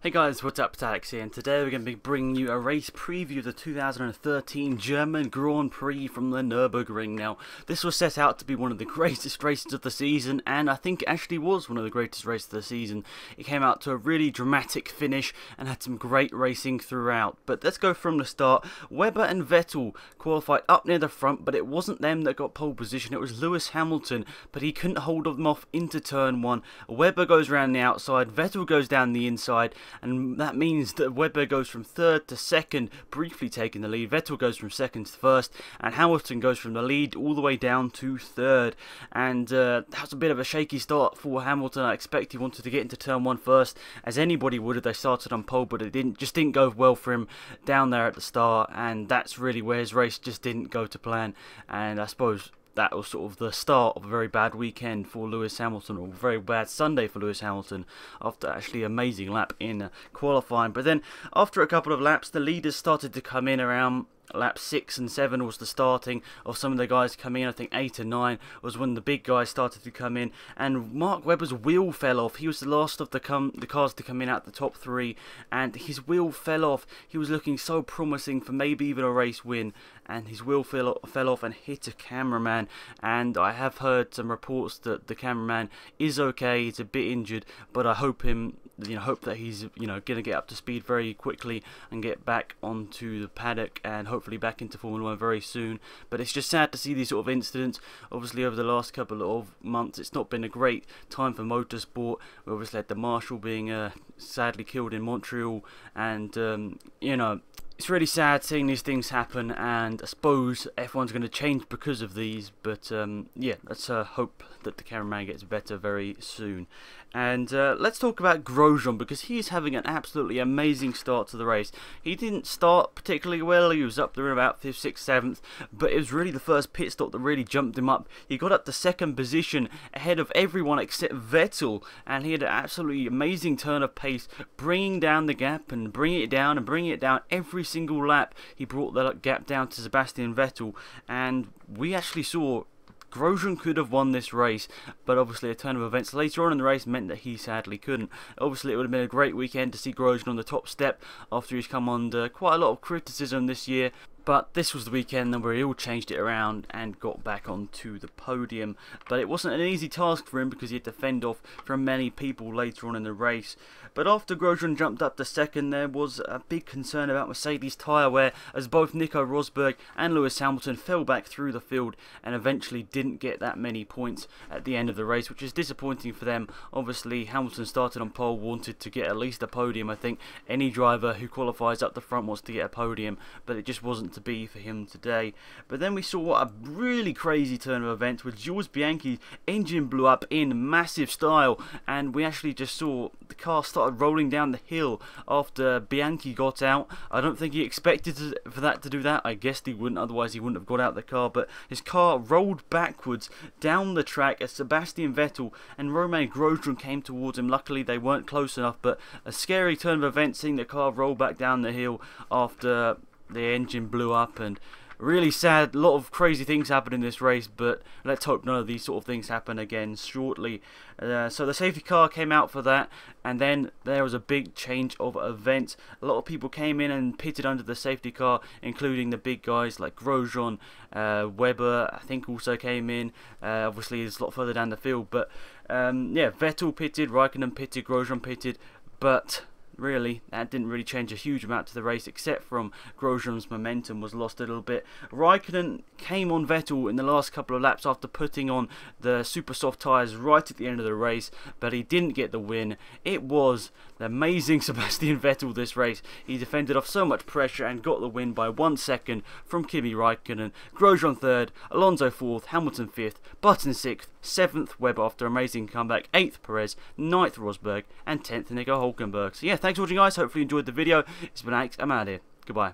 Hey guys, what's up? It's Alex here, and today we're going to be bringing you a race preview of the 2013 German Grand Prix from the Nürburgring. Now, this was set out to be one of the greatest races of the season, and I think it actually was one of the greatest races of the season. It came out to a really dramatic finish and had some great racing throughout. But let's go from the start. Webber and Vettel qualified up near the front, but it wasn't them that got pole position, it was Lewis Hamilton, but he couldn't hold them off into turn one. Webber goes around the outside, Vettel goes down the inside, and that means that Webber goes from third to second, briefly taking the lead. Vettel goes from second to first, and Hamilton goes from the lead all the way down to third. And that was a bit of a shaky start for Hamilton. I expect he wanted to get into turn one first, as anybody would if they started on pole, but it didn't go well for him down there at the start, and that's really where his race just didn't go to plan. And I suppose that was sort of the start of a very bad weekend for Lewis Hamilton, or a very bad Sunday for Lewis Hamilton, after actually an amazing lap in qualifying. But then after a couple of laps, the leaders started to come in around lap 6 and 7 was the starting of some of the guys coming in. I think 8 and 9 was when the big guys started to come in, and Mark Webber's wheel fell off. He was the last of the cars to come in out the top 3, and his wheel fell off. He was looking so promising for maybe even a race win, and his wheel fell off and hit a cameraman. And I have heard some reports that the cameraman is okay. He's a bit injured, but I hope that he's going to get up to speed very quickly and get back onto the paddock and hopefully back into Formula 1 very soon. But it's just sad to see these sort of incidents. Obviously over the last couple of months it's not been a great time for motorsport. We obviously had the Marshal being sadly killed in Montreal, and it's really sad seeing these things happen, and I suppose F1's going to change because of these. But yeah, let's hope that the cameraman gets better very soon. And let's talk about Grosjean, because he's having an absolutely amazing start to the race. He didn't start particularly well. He was up there in about 5th, 6th, 7th, but it was really the first pit stop that really jumped him up. He got up to second position ahead of everyone except Vettel, and he had an absolutely amazing turn of pace, bringing down the gap and bringing it down and bringing it down every single lap. He brought the gap down to Sebastian Vettel, and we actually saw Grosjean could have won this race, but obviously a turn of events later on in the race meant that he sadly couldn't. Obviously it would have been a great weekend to see Grosjean on the top step after he's come under quite a lot of criticism this year. But this was the weekend where he all changed it around and got back onto the podium. But it wasn't an easy task for him, because he had to fend off from many people later on in the race. But after Grosjean jumped up to second, there was a big concern about Mercedes tyre wear, as both Nico Rosberg and Lewis Hamilton fell back through the field and eventually didn't get that many points at the end of the race, which is disappointing for them. Obviously Hamilton started on pole, wanted to get at least a podium. I think any driver who qualifies up the front wants to get a podium, but it just wasn't to be for him today. But then we saw a really crazy turn of events with Jules Bianchi's engine blew up in massive style, and we actually just saw the car started rolling down the hill after Bianchi got out. I don't think he expected for that to do that. I guessed he wouldn't, otherwise he wouldn't have got out of the car, but his car rolled backwards down the track as Sebastian Vettel and Romain Grosjean came towards him. Luckily they weren't close enough, but a scary turn of events seeing the car roll back down the hill after the engine blew up, and really sad. A lot of crazy things happened in this race, but let's hope none of these sort of things happen again shortly. So the safety car came out for that, and then there was a big change of events. A lot of people came in and pitted under the safety car, including the big guys like Grosjean, Webber I think also came in. Obviously it's a lot further down the field, but yeah, Vettel pitted, Raikkonen pitted, Grosjean pitted, but really, that didn't really change a huge amount to the race, except from Grosjean's momentum was lost a little bit. Raikkonen came on Vettel in the last couple of laps after putting on the super soft tyres right at the end of the race, but he didn't get the win. It was the amazing Sebastian Vettel this race. He defended off so much pressure and got the win by 1 second from Kimi Raikkonen. Grosjean 3rd, Alonso 4th, Hamilton 5th, Button 6th, 7th Webber after amazing comeback, 8th Perez, 9th Rosberg, and 10th Nico Hulkenberg. So yeah, thanks for watching guys, hopefully you enjoyed the video. It's been Alex, I'm out of here. Goodbye.